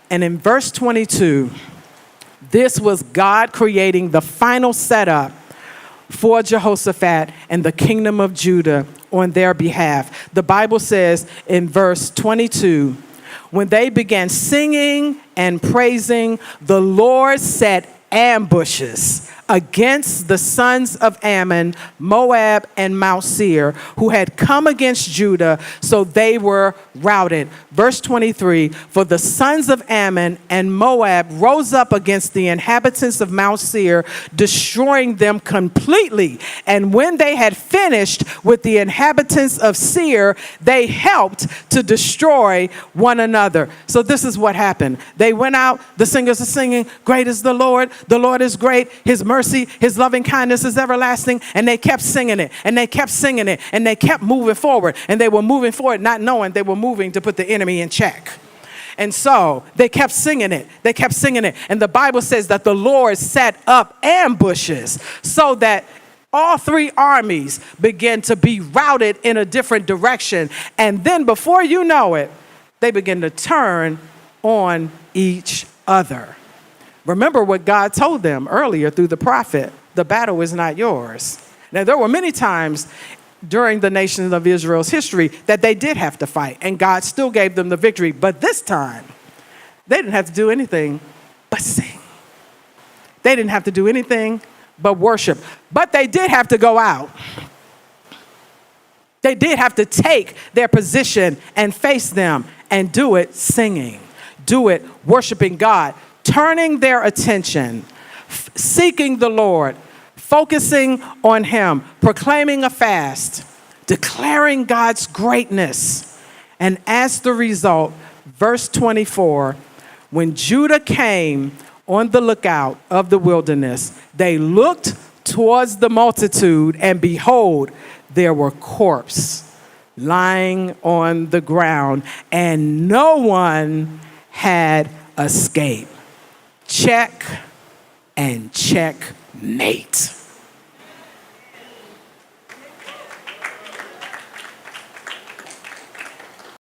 And in verse 22, this was God creating the final setup for Jehoshaphat and the kingdom of Judah on their behalf. The Bible says in verse 22, when they began singing and praising, the Lord set ambushes against the sons of Ammon, Moab, and Mount Seir, who had come against Judah, so they were routed. Verse 23, for the sons of Ammon and Moab rose up against the inhabitants of Mount Seir, destroying them completely. And when they had finished with the inhabitants of Seir, they helped to destroy one another. So this is what happened. They went out, the singers are singing, great is the Lord is great, his mercy, his loving kindness is everlasting, and they kept singing it, and they kept singing it, and they kept moving forward, and they were moving forward not knowing they were moving to put the enemy in check. And so they kept singing it. They kept singing it. And the Bible says that the Lord set up ambushes so that all three armies began to be routed in a different direction. And then before you know it, they begin to turn on each other. Remember what God told them earlier through the prophet, the battle is not yours. Now, there were many times during the nation of Israel's history that they did have to fight, and God still gave them the victory. But this time, they didn't have to do anything but sing. They didn't have to do anything but worship. But they did have to go out. They did have to take their position and face them and do it singing, do it worshiping God, turning their attention, seeking the Lord, focusing on him, proclaiming a fast, declaring God's greatness. And as the result, verse 24, when Judah came on the lookout of the wilderness, they looked towards the multitude, and behold, there were corpses lying on the ground, and no one had escaped. Check and checkmate.